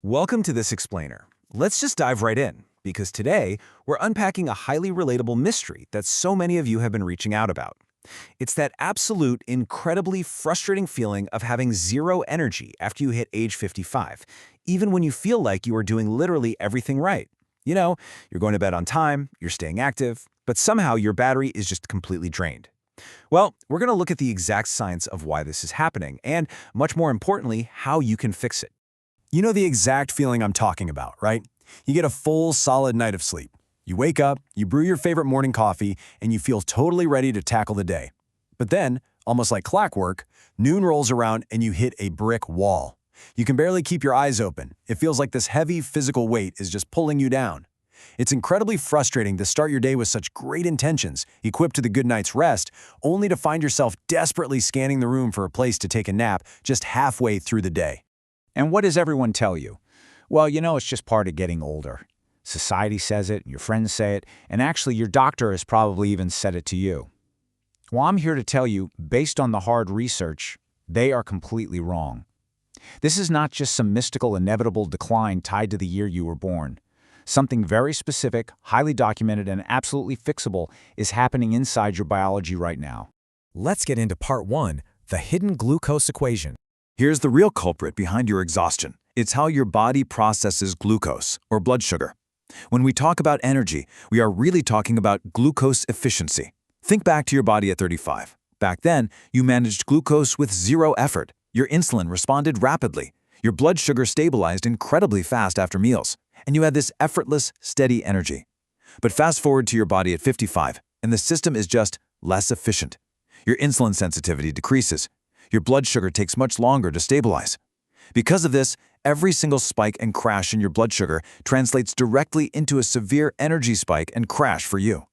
Welcome to this explainer. Let's just dive right in, because today we're unpacking a highly relatable mystery that so many of you have been reaching out about. It's that absolute, incredibly frustrating feeling of having zero energy after you hit age 55, even when you feel like you are doing literally everything right. You're going to bed on time, you're staying active, but somehow your battery is just completely drained. Well, we're going to look at the exact science of why this is happening, and much more importantly, how you can fix it. You know the exact feeling I'm talking about, right? You get a full, solid night of sleep. You wake up, you brew your favorite morning coffee, and you feel totally ready to tackle the day. But then, almost like clockwork, noon rolls around and you hit a brick wall. You can barely keep your eyes open. It feels like this heavy physical weight is just pulling you down. It's incredibly frustrating to start your day with such great intentions, equipped to the good night's rest, only to find yourself desperately scanning the room for a place to take a nap just halfway through the day. And what does everyone tell you? Well, it's just part of getting older. Society says it, your friends say it, and actually your doctor has probably even said it to you. Well, I'm here to tell you, based on the hard research, they are completely wrong. This is not just some mystical inevitable decline tied to the year you were born. Something very specific, highly documented, and absolutely fixable is happening inside your biology right now. Let's get into part 1, the hidden glucose equation. Here's the real culprit behind your exhaustion. It's how your body processes glucose, or blood sugar. When we talk about energy, we are really talking about glucose efficiency. Think back to your body at 35. Back then, you managed glucose with zero effort. Your insulin responded rapidly. Your blood sugar stabilized incredibly fast after meals. And you had this effortless, steady energy. But fast forward to your body at 55, and the system is just less efficient. Your insulin sensitivity decreases. Your blood sugar takes much longer to stabilize. Because of this, every single spike and crash in your blood sugar translates directly into a severe energy spike and crash for you.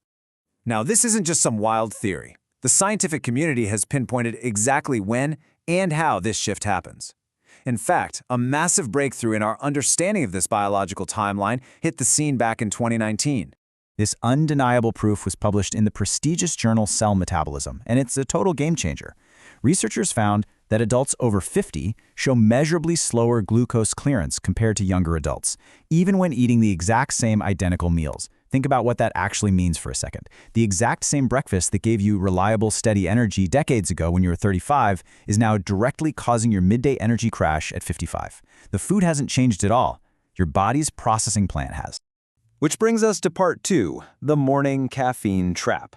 Now, this isn't just some wild theory. The scientific community has pinpointed exactly when and how this shift happens. In fact, a massive breakthrough in our understanding of this biological timeline hit the scene back in 2019. This undeniable proof was published in the prestigious journal Cell Metabolism, and it's a total game changer. Researchers found that adults over 50 show measurably slower glucose clearance compared to younger adults, even when eating the exact same identical meals. Think about what that actually means for a second. The exact same breakfast that gave you reliable, steady energy decades ago when you were 35 is now directly causing your midday energy crash at 55. The food hasn't changed at all. Your body's processing plant has. Which brings us to part 2, the morning caffeine trap.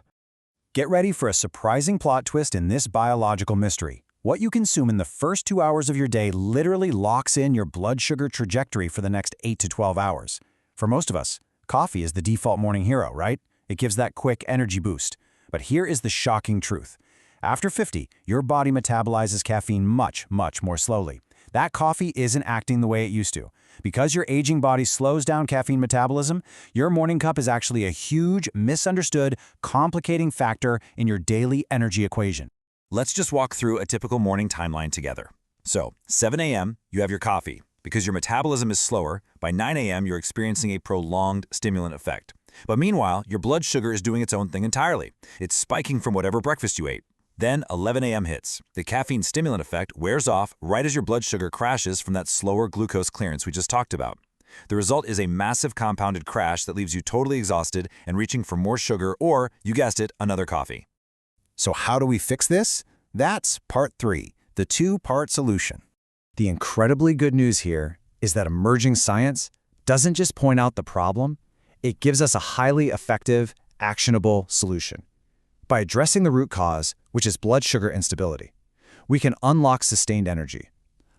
Get ready for a surprising plot twist in this biological mystery. What you consume in the first 2 hours of your day literally locks in your blood sugar trajectory for the next 8 to 12 hours. For most of us, coffee is the default morning hero, right? It gives that quick energy boost. But here is the shocking truth. After 50, your body metabolizes caffeine much, much more slowly. That coffee isn't acting the way it used to. Because your aging body slows down caffeine metabolism, your morning cup is actually a huge, misunderstood, complicating factor in your daily energy equation. Let's just walk through a typical morning timeline together. So, 7 a.m., you have your coffee. Because your metabolism is slower, by 9 a.m. you're experiencing a prolonged stimulant effect. But meanwhile, your blood sugar is doing its own thing entirely. It's spiking from whatever breakfast you ate. Then 11 a.m. hits. The caffeine stimulant effect wears off right as your blood sugar crashes from that slower glucose clearance we just talked about. The result is a massive compounded crash that leaves you totally exhausted and reaching for more sugar or, you guessed it, another coffee. So how do we fix this? That's part 3, the 2-part solution. The incredibly good news here is that emerging science doesn't just point out the problem, it gives us a highly effective, actionable solution. By addressing the root cause, which is blood sugar instability, we can unlock sustained energy.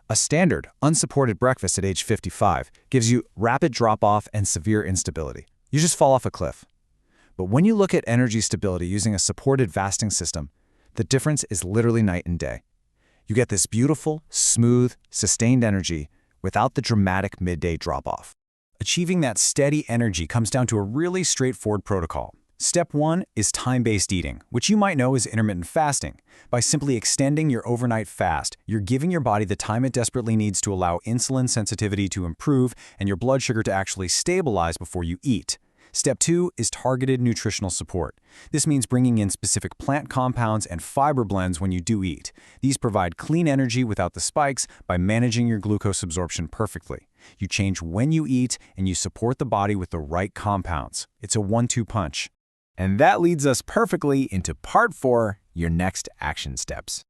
A standard, unsupported breakfast at age 55 gives you rapid drop-off and severe instability. You just fall off a cliff. But when you look at energy stability using a supported fasting system, the difference is literally night and day. You get this beautiful, smooth, sustained energy without the dramatic midday drop-off. Achieving that steady energy comes down to a really straightforward protocol. Step 1 is time-based eating, which you might know is intermittent fasting. By simply extending your overnight fast, you're giving your body the time it desperately needs to allow insulin sensitivity to improve and your blood sugar to actually stabilize before you eat. Step 2 is targeted nutritional support. This means bringing in specific plant compounds and fiber blends when you do eat. These provide clean energy without the spikes by managing your glucose absorption perfectly. You change when you eat, and you support the body with the right compounds. It's a 1-2 punch. And that leads us perfectly into part 4, your next action steps.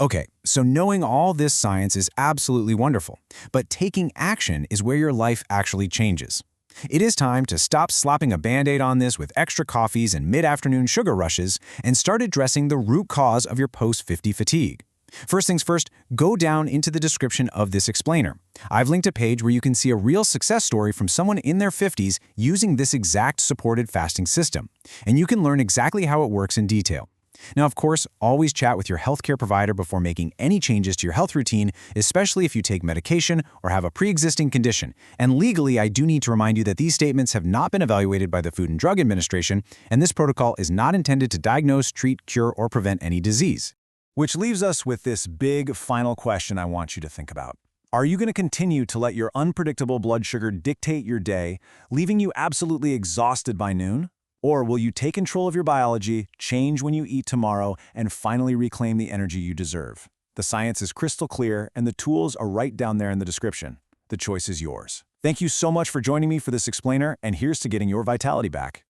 Okay, so knowing all this science is absolutely wonderful, but taking action is where your life actually changes. It is time to stop slapping a Band-Aid on this with extra coffees and mid-afternoon sugar rushes and start addressing the root cause of your post-50 fatigue. First things first, go down into the description of this explainer. I've linked a page where you can see a real success story from someone in their 50s using this exact supported fasting system, and you can learn exactly how it works in detail. Now, of course, always chat with your healthcare provider before making any changes to your health routine, especially if you take medication or have a pre-existing condition. And legally, I do need to remind you that these statements have not been evaluated by the Food and Drug Administration, and this protocol is not intended to diagnose, treat, cure, or prevent any disease. Which leaves us with this big final question I want you to think about. Are you going to continue to let your unpredictable blood sugar dictate your day, leaving you absolutely exhausted by noon? Or will you take control of your biology, change when you eat tomorrow, and finally reclaim the energy you deserve? The science is crystal clear, and the tools are right down there in the description. The choice is yours. Thank you so much for joining me for this explainer, and here's to getting your vitality back.